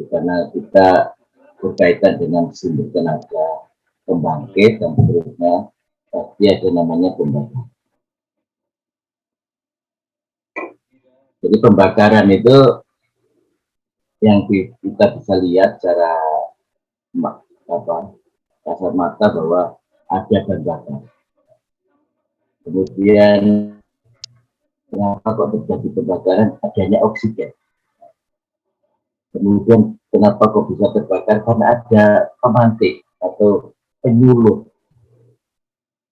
karena kita berkaitan dengan sumber tenaga pembangkit dan seterusnya, pasti ada namanya pembakaran. Jadi pembakaran itu yang kita bisa lihat secara kasar mata bahwa ada bahan bakar. Kemudian kenapa kok terjadi pembakaran? Adanya oksigen. Kemudian kenapa kok bisa terbakar? Karena ada pemantik atau penyuluh.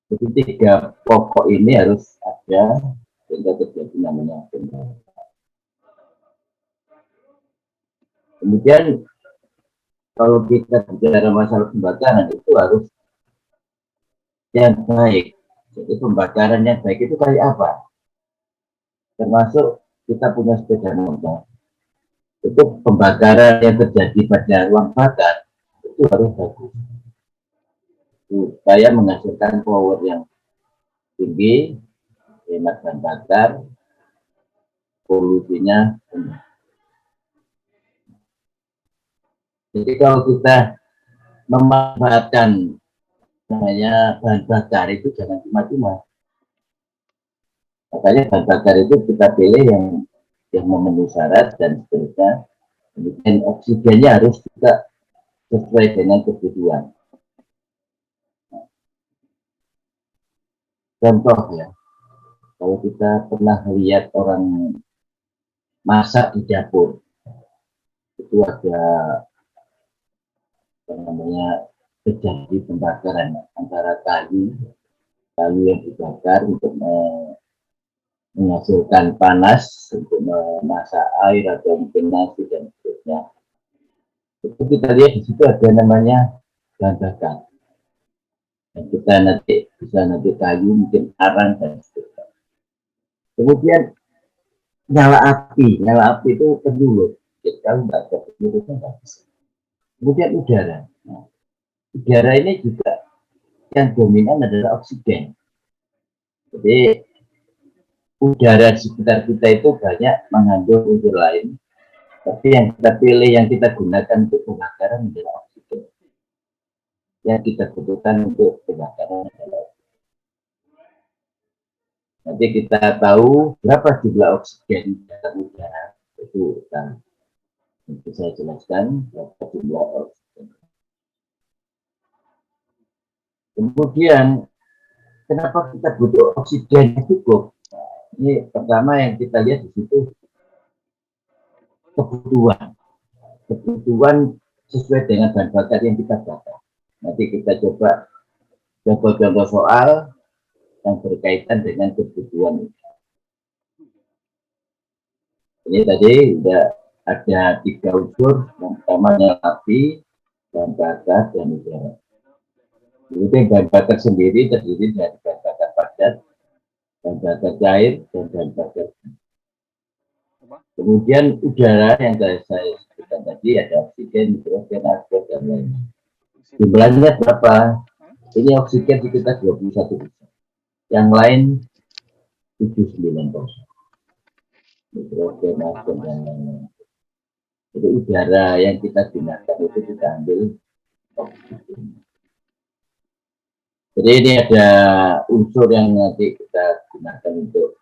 Jadi tiga pokok ini harus ada sehingga terjadi namanya pembakaran. Kemudian kalau kita bicara masalah pembakaran itu harus yang baik. Jadi pembakaran yang baik itu kayak apa? Termasuk kita punya sepeda motor. Itu pembakaran yang terjadi pada ruang bakar itu harus bagus. Supaya menghasilkan power yang tinggi, hemat bahan bakar, polusinya rendah. Jadi kalau kita memanfaatkan namanya bahan bakar itu jangan cuma-cuma. Makanya bahan bakar itu kita pilih yang memenuhi syarat dan seterusnya. Kemudian oksigennya harus juga sesuai dengan kebutuhan. Contoh ya, kalau kita pernah lihat orang masak di dapur, itu ada namanya terjadi pembakaran antara kayu yang dibakar untuk menghasilkan panas untuk memasak air atau mungkin nasi dan seterusnya. Itu kita lihat di situ ada namanya bahan bakar. Dan kita nanti bisa kayu, mungkin arang dan seterusnya. Kemudian nyala api itu penyulut. Jadi kalau nggak ada penyulutnya nggak bisa. Kemudian udara. Nah, udara ini juga yang dominan adalah oksigen. Jadi udara di sekitar kita itu banyak mengandung unsur lain. Tapi yang kita pilih, yang kita gunakan untuk pembakaran adalah oksigen. Yang kita butuhkan untuk pembakaran adalah oksigen. Nanti kita tahu berapa jumlah oksigen dalam udara. Itu kan nanti saya jelaskan berapa jumlah oksigen. Kemudian, kenapa kita butuh oksigen yang cukup? Nah, ini pertama yang kita lihat di situ kebutuhan sesuai dengan bahan bakar yang kita bakar. Nanti kita coba contoh-contoh soal yang berkaitan dengan kebutuhan. Ini tadi sudah ada 3 unsur, yang pertama api, bahan bakar, dan udara. Kemudian bahan bakar sendiri terdiri dari bahan bakar padat, bahan bakar cair, dan bahan bakar. Kemudian udara yang saya sebutkan tadi ada oksigen, nitrogen, argon, dan lainnya. Jumlahnya berapa? Ini oksigen sekitar 21%. Yang lain 79%. Nitrogen, argon, dan lainnya. Jadi udara yang kita gunakan itu kita ambil oksigen. Jadi ini ada unsur yang nanti kita gunakan untuk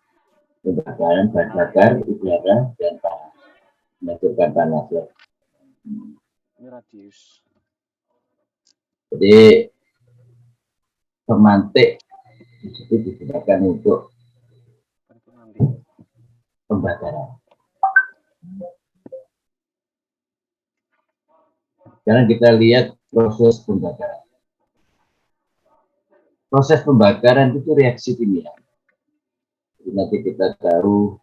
pembakaran bahan bakar, udara, dan panas. Menghasilkan panas ya. Ini radius. Jadi pemantik itu digunakan untuk pembakaran. Sekarang kita lihat proses pembakaran. Proses pembakaran itu reaksi kimia. Jadi nanti kita tahu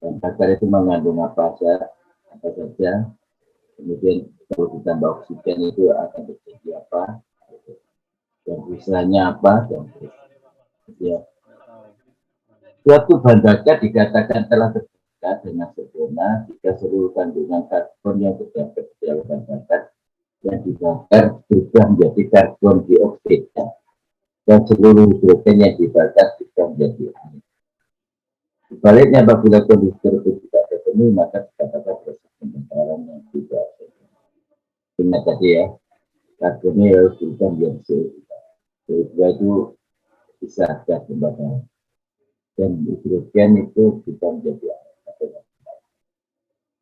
bahan bakar itu mengandung apa saja. Kemudian kalau ditambah oksigen itu akan terjadi apa, dan istilahnya apa, dan ya. Suatu bahan bakar dikatakan telah terbakar dengan sempurna jika seluruh kandungan karbon yang terdapat di dalam bahan bakar yang dibakar berubah menjadi karbon dioksida dan seluruh hidrogen yang dibakar berubah menjadi air. Sebaliknya apabila kondisi tersebut tidak terpenuhi maka dikatakan proses pembakaran yang tidak ingat tadi ya, karbonnya harus diubah menjadi CO2. CO2 itu bisa gas pembakaran. Dan hidrogen itu bisa menjadi air.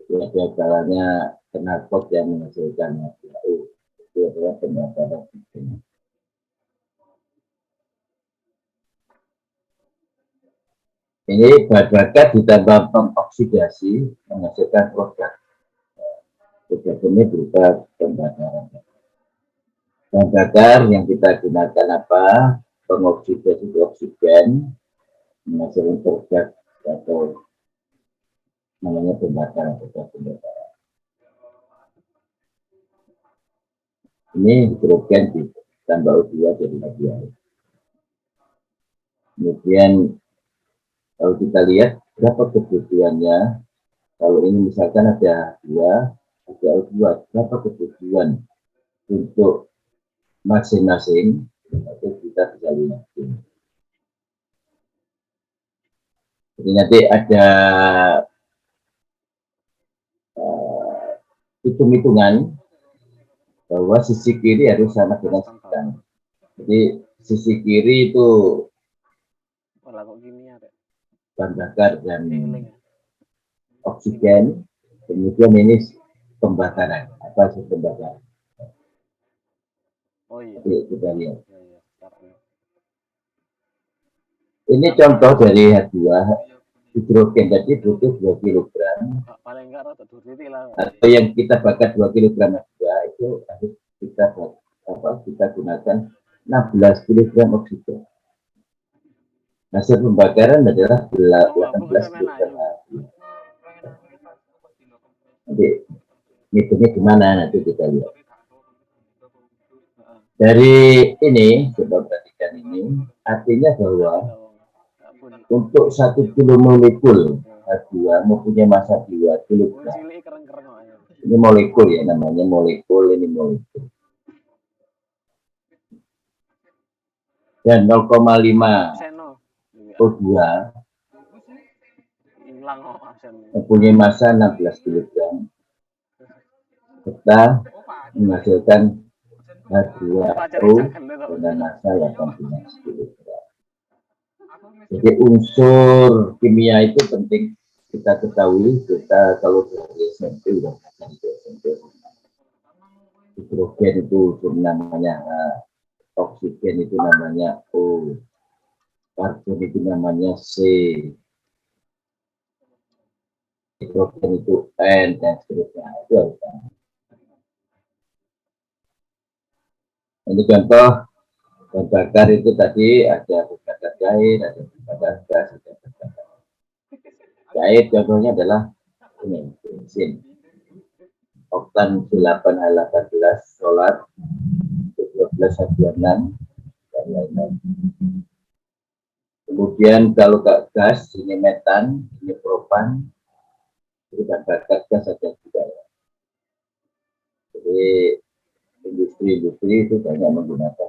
Itu ada kalanya knalpot yang menghasilkan H2O. Itu adalah pembakaran hidrogen. Ini bahan bakar ditambah pengoksidasi menghasilkan produk. Produk ini berupa pembakaran. Bahan bakar yang kita gunakan apa? Pengoksidasi oksigen menghasilkan produk atau namanya pembakaran. Ini hidrogen ditambah O2 jadi air. Kemudian kalau kita lihat berapa kebutuhannya, kalau ini misalkan ada O2, berapa kebutuhan untuk masing-masing, itu kita bisa lihat. Jadi nanti ada hitung-hitungan bahwa sisi kiri harus sama dengan sisi kanan. Jadi sisi kiri itu bahan bakar dan oksigen, kemudian ini pembakaran. Apa sih pembakaran? Oh iya. Jadi kita lihat. Ini contoh dari H2 hidrogen tadi butuh 2 kg. Paling enggak rata lah. Atau yang kita bakar 2 kg H2 itu harus kita gunakan 16 kg oksigen. Hasil pembakaran adalah 18 kg. Nanti hitungnya gimana nanti kita lihat. Dari ini, coba perhatikan ini, artinya bahwa untuk 1 kilomolekul H2 mempunyai massa 2 kg. Ini molekul ya, namanya molekul, ini molekul. Dan 0,5 O2 mempunyai massa 16 kg. Serta menghasilkan H2O dengan massa 18 kg. Jadi unsur kimia itu penting kita ketahui. Kita kalau dari SMP sudah hidrogen itu unsur namanya H, oksigen itu namanya O, karbon itu namanya C, hidrogen itu N, dan seterusnya. Itu harus. Ini contoh bahan bakar itu tadi ada bahan bakar cair, ada bahan bakar gas, ada bahan bakar cair. Contohnya adalah ini bensin, oktan 8H18, solar 12H26, dan lain-lain. Kemudian kalau gas, ini metan, ini propan, itu bahan bakar gas ada juga ya. Jadi industri-industri itu banyak menggunakan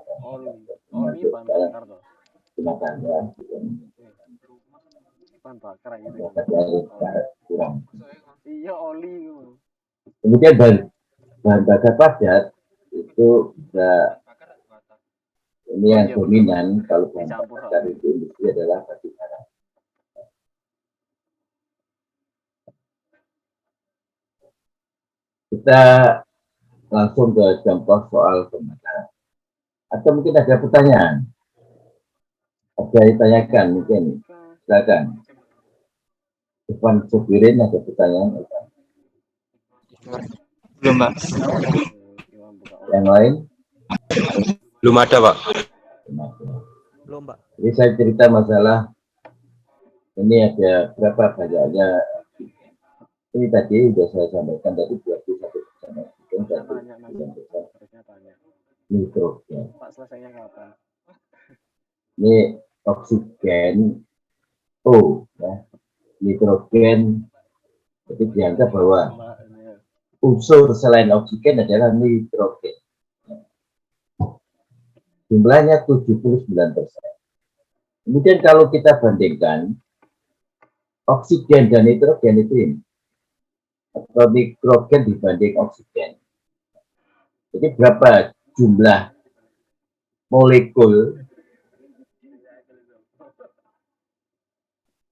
kurang. Iya, oli. Kemudian bahan bakar padat itu bisa, ini yang dominan kalau bahan bakar itu industri adalah batu bara. Kita langsung ke contoh soal pembakaran. Atau mungkin ada pertanyaan? Ada yang ditanyakan mungkin? Silakan. Ivan Subirin ada pertanyaan? Belum, Pak. Yang lain? Belum ada, Pak. Belum, Pak. Jadi saya cerita masalah ini ada berapa banyaknya. Ini tadi sudah saya sampaikan tadi 21%. Nitrogen. Pak, selesainya kapan? Ini oksigen O, ya. Nitrogen. Jadi dianggap bahwa unsur selain oksigen adalah nitrogen. Jumlahnya 79%. Kemudian kalau kita bandingkan oksigen dan nitrogen itu ini, atau nitrogen dibanding oksigen, Jadi berapa jumlah molekul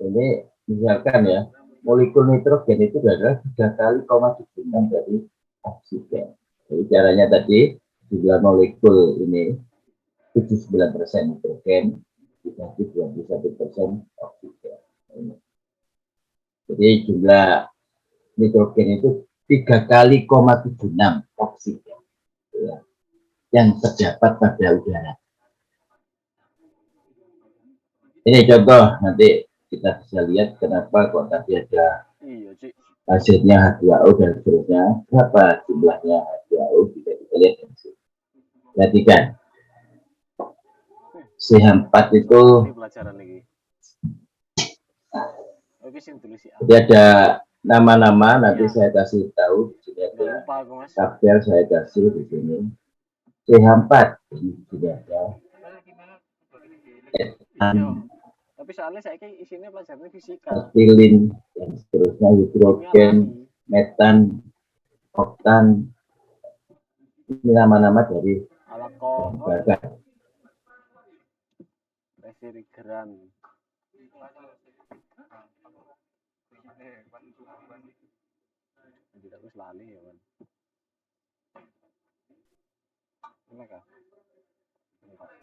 ini, misalkan ya, molekul nitrogen itu adalah 3 kali,76 dari oksigen. Jadi caranya tadi jumlah molekul ini 79% nitrogen dibagi 21% oksigen. Jadi jumlah nitrogen itu 3 kali,76 oksigen ya, yang terdapat pada udara. Ini contoh, nanti kita bisa lihat kenapa kok tadi ada hasilnya H2O dan seterusnya, berapa jumlahnya H2O, bisa kita lihat di sini. Perhatikan, CH4 itu jadi ada nama-nama, nanti saya kasih tahu di sini, ada tabel saya kasih di sini. CH4 ini sudah ada. Tapi soalnya saya isinya pelajaran fisika. Etilin dan seterusnya, hidrogen, metan, oktan, ini nama-nama dari bahan refrigeran. Tidak harus lali ya, Bang.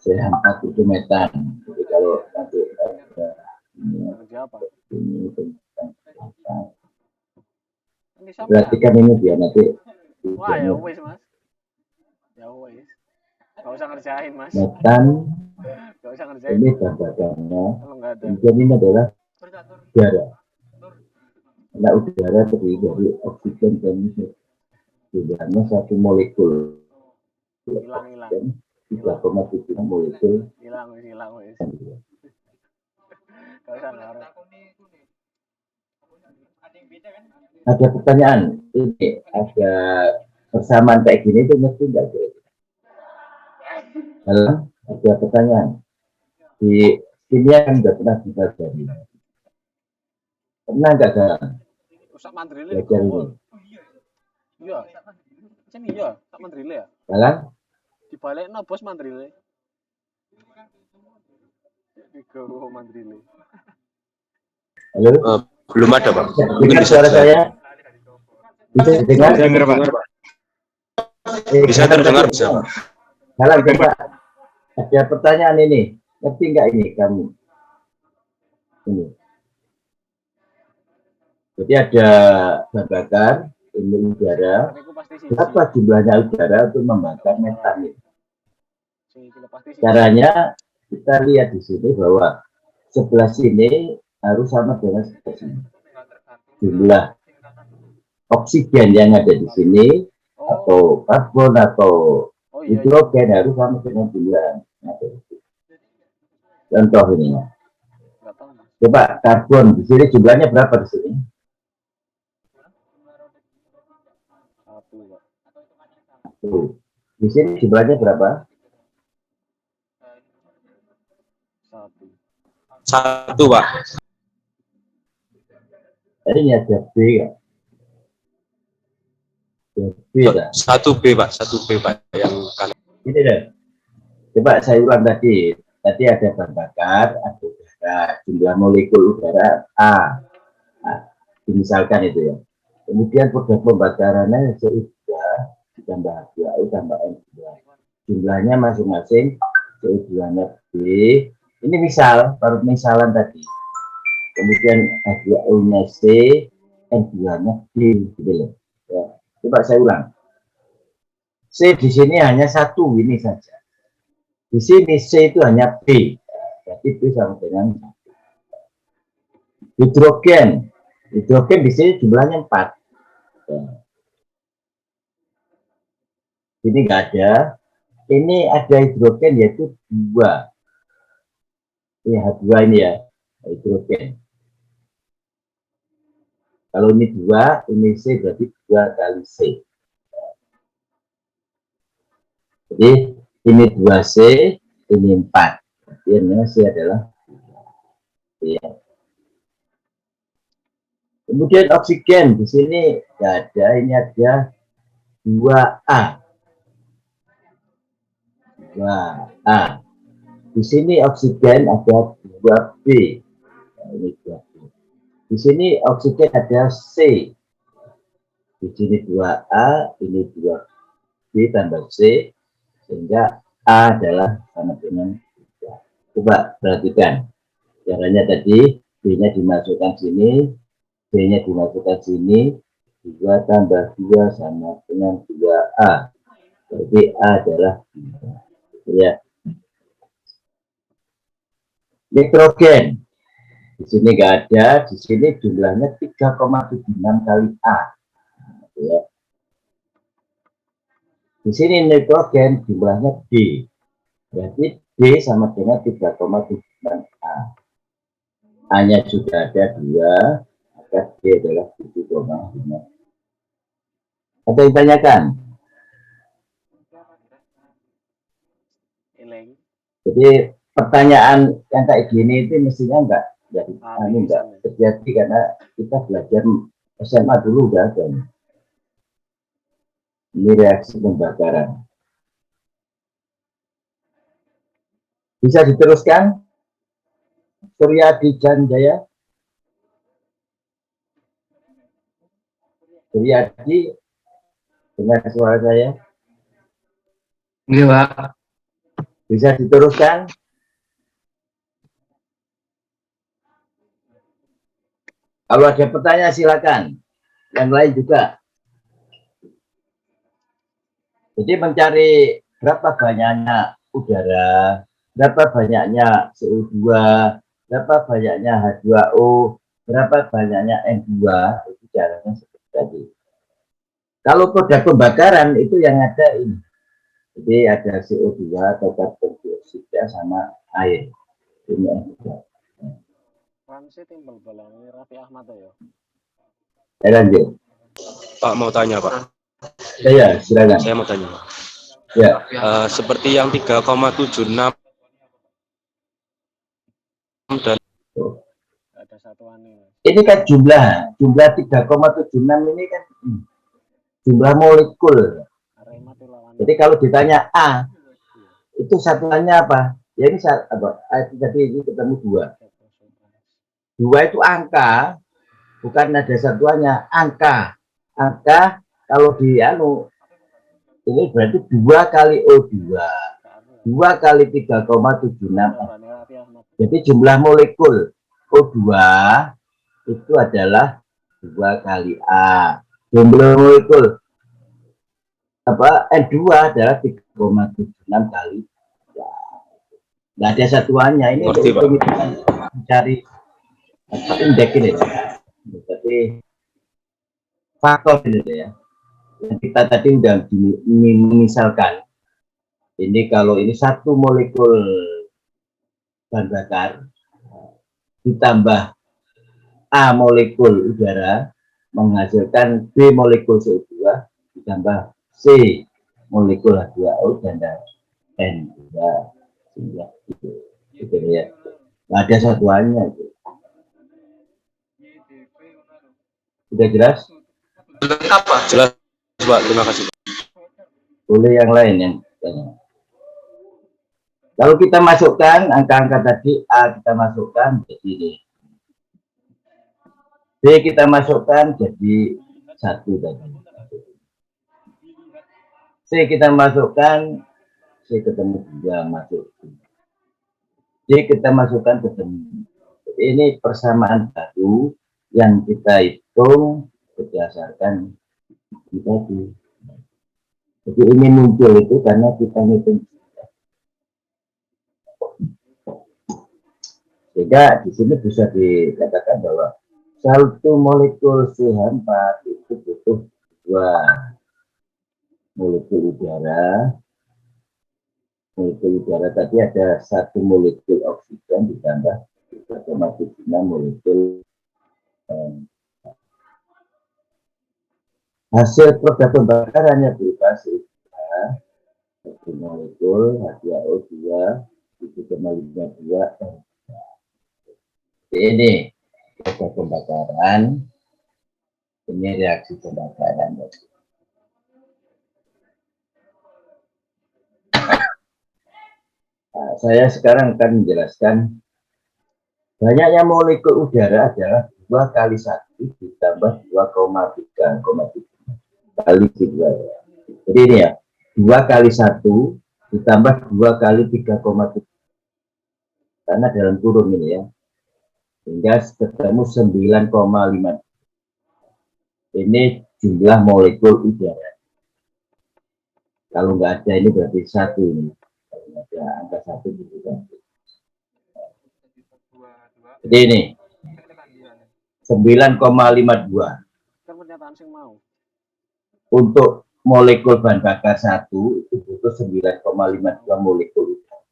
CH4 itu metan. Jadi kalau nanti ada ini tentang perhatikan ini biar nanti. Wah ya wes Mas. Ya wes. Gak usah ngerjain Mas. Metan. Gak usah ngerjain. Ini bahan-bahannya. Kemudian ini adalah udara. Nah, udara terdiri dari oksigen dan nitrogen. Jumlahnya 1 molekul. Hilang. 3,7 molekul. Hilang wes. Gak usah ngarep. Ada pertanyaan, ini ada persamaan kayak gini itu mesti enggak ada. Halo, ada pertanyaan. Di kimia kan enggak pernah dipelajari. Pernah enggak ada? Rusak mandrile. Belajar ini. Iya. Cen iya, tak mandrile ya. Jalan? Dibalekno bos mandrile. Digowo mandrile. Halo? Belum ada, Pak. Dengar suara saya? Bisa dengar? Dengar, Pak. Bisa terdengar, bisa, Pak. Jalan, coba. Ada pertanyaan ini. Ngerti enggak ini kamu? Ini. Jadi ada bahan bakar, ini udara. Berapa jumlahnya udara untuk membakar metan? Caranya kita lihat di sini bahwa sebelah sini harus sama dengan sebelah sini. Jumlah oksigen yang ada di sini atau karbon atau hidrogen harus sama dengan jumlah. Contoh ini. Coba karbon di sini jumlahnya berapa di sini? 1. Di sini jumlahnya berapa? 1, Pak. Ini ada B ya? B ya? 1B, Pak. 1B, Pak. Yang kanan. Ini deh. Coba saya ulang tadi. Tadi ada bahan bakar, ada udara, jumlah molekul udara A. Nah, misalkan itu ya. Kemudian produk pembakarannya CO2 ditambah H2O tambah N2. Jumlahnya masing-masing, CO2-nya B. Ini misal, baru misalan tadi. Kemudian H2O-nya C, N2-nya D. Gitu loh. Ya. Coba saya ulang. C di sini hanya 1 ini saja. Di sini C itu hanya B. Jadi B sama dengan 1. Hidrogen. Hidrogen di sini jumlahnya 4. Ya. Ini enggak ada. Ini ada hidrogen yaitu 2. Ini H2 ini ya, hidrogen. Kalau ini 2, ini C berarti 2 kali C. Jadi ini 2C, ini 4. Artinya C adalah 2. Ya. Kemudian oksigen di sini tidak ada, ini ada 2A. Nah, di sini oksigen ada 2B. Nah, ini 2B. Di sini oksigen ada C. Di sini 2A, ini 2B tambah C, sehingga A adalah sama dengan 3. Coba perhatikan. Caranya tadi, B-nya dimasukkan sini, B-nya dimasukkan sini, 2 tambah 2 sama dengan 2A. Jadi A adalah 3. Ya. Nitrogen. Di sini nggak ada, di sini jumlahnya 3,76 kali A. Ya. Di sini nitrogen jumlahnya D. Berarti D sama dengan 3,76 A. A-nya sudah ada 2, maka D adalah 7,5. Ada yang tanyakan? Jadi pertanyaan yang kayak gini itu mestinya enggak terjadi karena kita belajar SMA dulu udah ada. Ini reaksi pembakaran. Bisa diteruskan? Suryadi Janjaya. Suryadi, dengar suara saya? Iya, Pak. Bisa diteruskan? Kalau ada pertanyaan silakan. Yang lain juga. Jadi mencari berapa banyaknya udara, berapa banyaknya CO2, berapa banyaknya H2O, berapa banyaknya N2, itu caranya seperti tadi. Kalau produk pembakaran itu yang ada ini. Jadi ada CO2 atau karbon dioksida sama air. Ini yang ada. timbal balangi Raffi Ahmad ya. Lanjut. Pak mau tanya Pak. Ya, silakan. Saya mau tanya Pak. Ya. Seperti yang 3,76 dan ada satuannya. Ini kan jumlah 3,76 ini kan jumlah molekul. Jadi kalau ditanya A, itu satuannya apa? Ya ini tadi ini ketemu 2. 2 itu angka, bukan ada satuannya, angka. Angka kalau di ini berarti 2 kali O2. 2 kali 3,76. Jadi jumlah molekul O2 itu adalah 2 kali A. Jumlah molekul N2 adalah 3,76 kali ya. Nggak ada satuannya. Ini untuk mencari indeks ini. Jadi faktor ini ya. Yang kita tadi udah misalkan ini kalau ini satu molekul bahan bakar ditambah A molekul udara menghasilkan B molekul CO2 ditambah C molekul H2O dan N2 sehingga itu ya. Nggak ada satuannya itu. Sudah jelas? apa? Jelas Pak, terima kasih. Boleh yang lain yang tanya. Kalau kita masukkan angka-angka tadi A kita masukkan jadi ini. B kita masukkan jadi 1 tadi. C kita masukkan, C ketemu 2 masuk. D kita masukkan ketemu. Jadi ini persamaan baru yang kita hitung berdasarkan tadi. Jadi ini muncul itu karena kita hitung. Sehingga di sini bisa dikatakan bahwa satu molekul CH4 itu butuh 2 molekul udara. Molekul udara tadi ada 1 molekul oksigen ditambah 3,76 molekul hasil produk pembakarannya berupa CO2 1 molekul H2O2 7,52 ini produk pembakaran, ini reaksi pembakaran. Nah, saya sekarang akan menjelaskan banyaknya molekul udara adalah 2 kali 1 ditambah 2,3 kali 3. Jadi ini ya, 2 kali 1 ditambah 2 kali 3,3. Karena dalam kurung ini ya. Sehingga ketemu 9,5. Ini jumlah molekul udara. Kalau nggak ada ini berarti 1 ini. Kalau ada angka 1 gitu kan. Jadi ini 9,52. Kan pernyataan sing mau. Untuk molekul bahan bakar 1 itu butuh 9,52 molekul udara.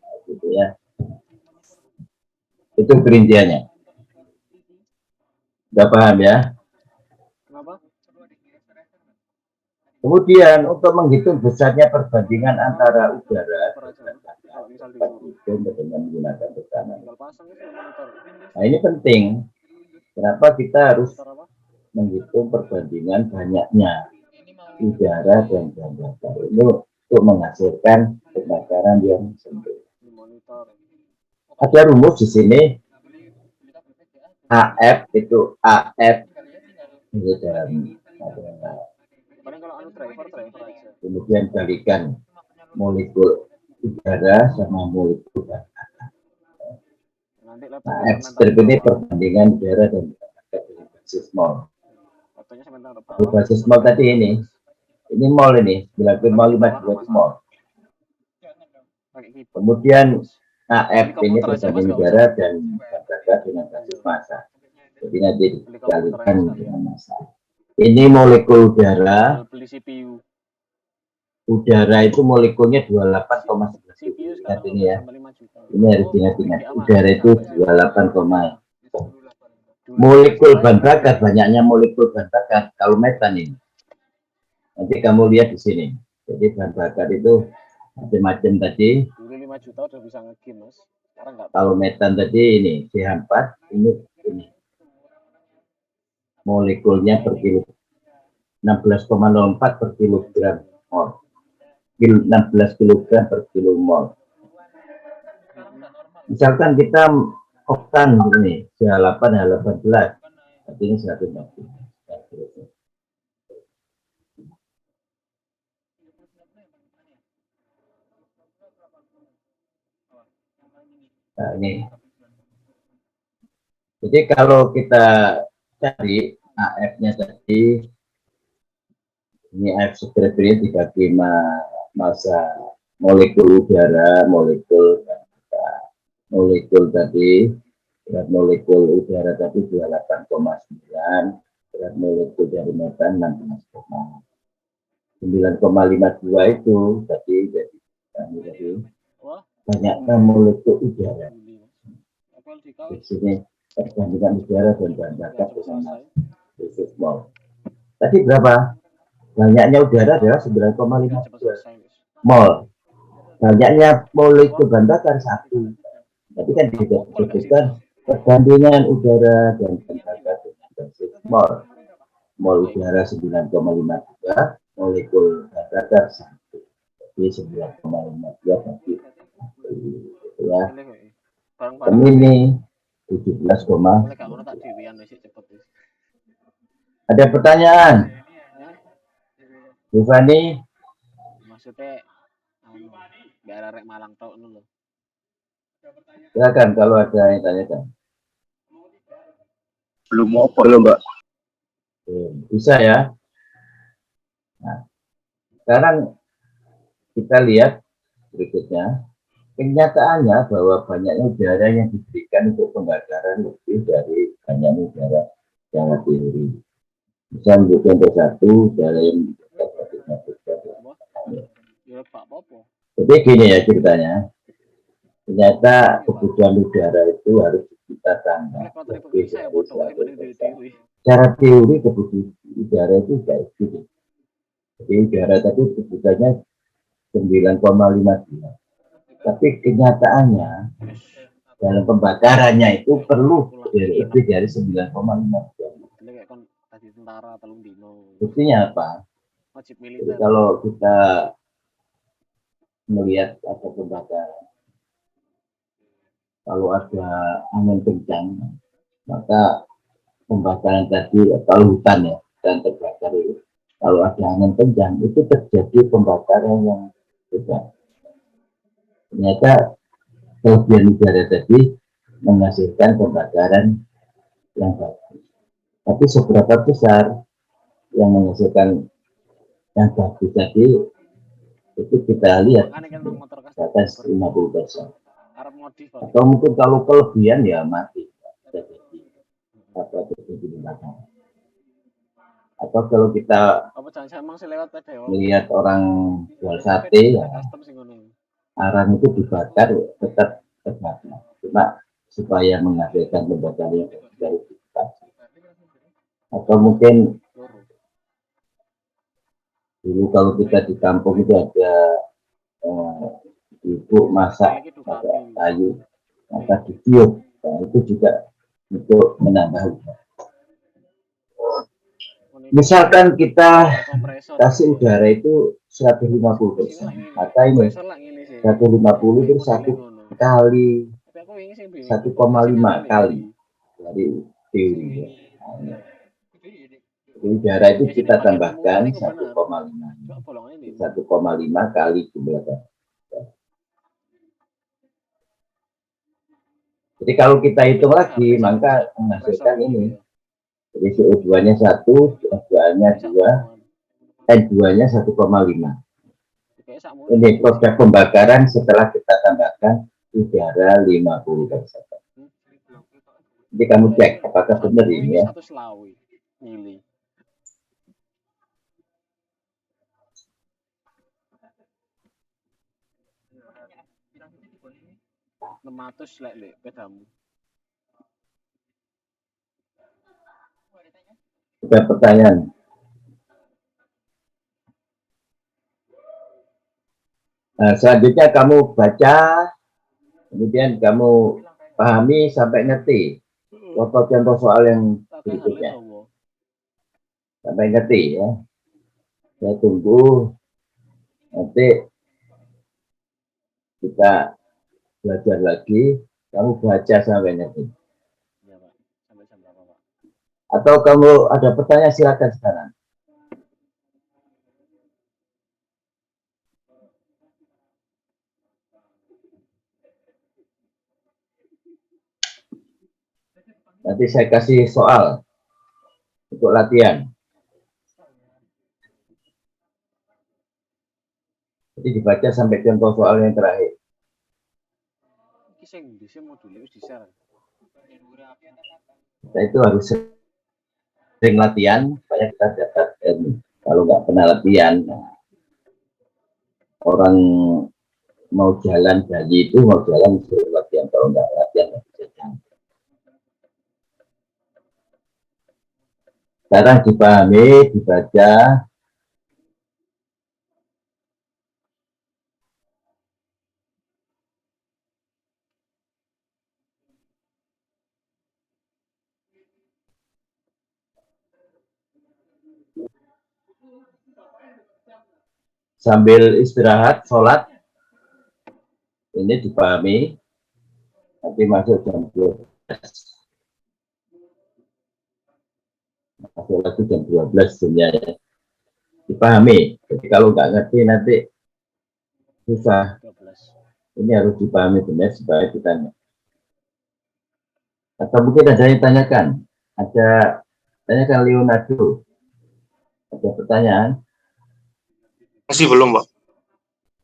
Nah, gitu ya. Itu perinciannya. Udah paham ya? Kenapa? Kemudian untuk menghitung besarnya perbandingan antara udara dan Kalau misal itu dengan menggunakan tekanan. tinggal pasang itu monitor. Nah ini penting. Kenapa kita harus Monitor apa? menghitung perbandingan banyaknya udara dan bahan bakar ini untuk menghasilkan pembakaran yang sempurna. Di monitor. Ada rumus di sini. AF itu AF ini dalam Paling kalau anu driver aja. kemudian kalikan molekul udara sama molekul bahan bakar. Nanti Nah, F strip ini perbandingan udara dan bahan bakar dengan basis mol. Fotonya sebentar depan. Kalau basis mol tadi ini mol ini 9,52 mol. Pakai keyboard. Kemudian AF ini perbandingan udara dan bahan bakar dengan basis massa. Jadi nanti dikalikan dengan massa. Ini molekul udara. Beli CPU. Udara itu molekulnya 28,11. CPU Ingat sekarang ini ya. 5 juta. Ini harus diingat-ingat. Udara itu 28, molekul bahan bakar, banyaknya molekul bahan bakar. Kalau metan ini, nanti kamu lihat di sini. Jadi bahan bakar itu macam-macam tadi. Dulu 5 juta udah bisa nge-game, Mas. Sekarang enggak. Kalau metan tadi ini CH4, ini molekulnya per kilo 16,04 per kilogram mol. 16 kilogram per kilo mol. Misalkan kita oktan ini CH8 H18, berarti ini 140. Nah ini. Jadi kalau kita cari AF-nya tadi, ini AF strip ini dibagi massa molekul udara, molekul tadi, berat molekul udara tadi 28,9, berat molekul dari metan 9,52 itu tadi jadi banyaknya molekul udara. Di sini perbandingan udara dan bahan bakar dengan basis mol. Tadi berapa? Banyaknya udara adalah 9,52 mol. Banyaknya molekul bahan bakar 1. Tapi kan disebutkan perbandingan udara dan bahan bakar dengan basis mol. Mol udara 9,52, molekul bahan bakar 1. Jadi 9,52 tadi. Ya. Ini 17, ada pertanyaan? Bu Fani? Maksudnya biar arek Malang tau dulu. Silakan kalau ada yang tanyakan. Belum, Mbak. Bisa ya. Nah, sekarang kita lihat berikutnya. Kenyataannya bahwa banyaknya udara yang diberikan untuk pembakaran lebih dari banyaknya udara yang teori. Misal untuk contoh 1, udara yang jadi gini ya ceritanya. Ternyata kebutuhan udara itu harus kita tambah lebih dari 100%. Secara teori kebutuhan udara itu kayak gitu. Jadi udara tadi kebutuhannya 9,52. Tapi kenyataannya dalam pembakarannya itu perlu lebih dari 9,52. Buktinya apa? Jadi kalau kita melihat ada pembakaran kalau ada angin kencang, maka pembakaran tadi, kalau hutan ya, dan terbakar itu, kalau ada angin kencang, itu terjadi pembakaran yang besar. Ternyata kelebihan udara tadi menghasilkan pembakaran yang bagus. Tapi seberapa besar yang menghasilkan yang bagus tadi, itu kita lihat Makanya kan emang motor di atas 50%. Arab modif Atau mungkin kalau kelebihan ya mati. Atau kalau kita apa jangan emang sih lewat PDO melihat orang jual sate ya, custom sing ngono. arang itu dibakar tetap terbakar. Cuma supaya menghasilkan pembakaran yang dari atau mungkin Loro. dulu kalau kita di kampung itu ada ibu masak pakai kayu, maka ditiup. Nah, itu juga untuk menambah. Misalkan kita Kompresor. kasih udara itu 150%, maka ini 150 itu 1 kali 1,5 kali dari teori. Nah, udara itu kita tambahkan 1,5 kali jumlah. Jadi kalau kita hitung lagi, maka menghasilkan ini. Jadi CO2-nya 1, CO2-nya 2, N2-nya 1,5. Ini produk pembakaran setelah kita tambahkan udara 50%. Jadi kamu cek apakah benar ini ya. 1 selawi mili. 600 lek pedamu. Ada pertanyaan. Nah, selanjutnya kamu baca, kemudian kamu pahami sampai ngerti. Contoh soal yang berikutnya. Sampai ngerti ya. Saya tunggu nanti kita belajar lagi. Kamu baca sampai ngerti. Ya, Pak. Sampai jam berapa, Pak? Atau kamu ada pertanyaan silakan sekarang. Nanti saya kasih soal untuk latihan. Jadi dibaca sampai contoh soal yang terakhir. Iki sing bisa modulnya wis di-share. Kita itu harus sering latihan supaya kita dapat ilmu. Kalau nggak pernah latihan, orang mau jalan bayi itu mau jalan suruh latihan. Kalau nggak latihan nggak bisa jalan. Sekarang dipahami, dibaca. Sambil istirahat, sholat, ini dipahami, nanti masuk jam 12. Masuk lagi jam 12 sebenarnya. Dipahami, jadi kalau nggak ngerti nanti susah. 12. Ini harus dipahami benar supaya kita. Atau mungkin ada yang tanyakan, tanyakan Leonardo. Ada pertanyaan? Masih belum, Pak.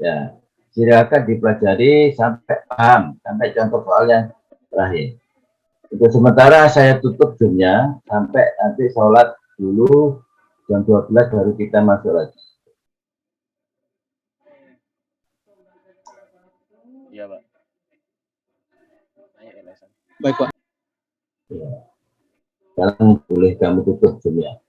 Ya, silakan dipelajari sampai paham, sampai contoh soal yang terakhir. Untuk sementara saya tutup zoom-nya sampai nanti sholat dulu jam 12 baru kita masuk lagi. Iya, Pak. Ayo, Elesan. Baik, Pak. Ya. Sekarang boleh kamu tutup zoom-nya.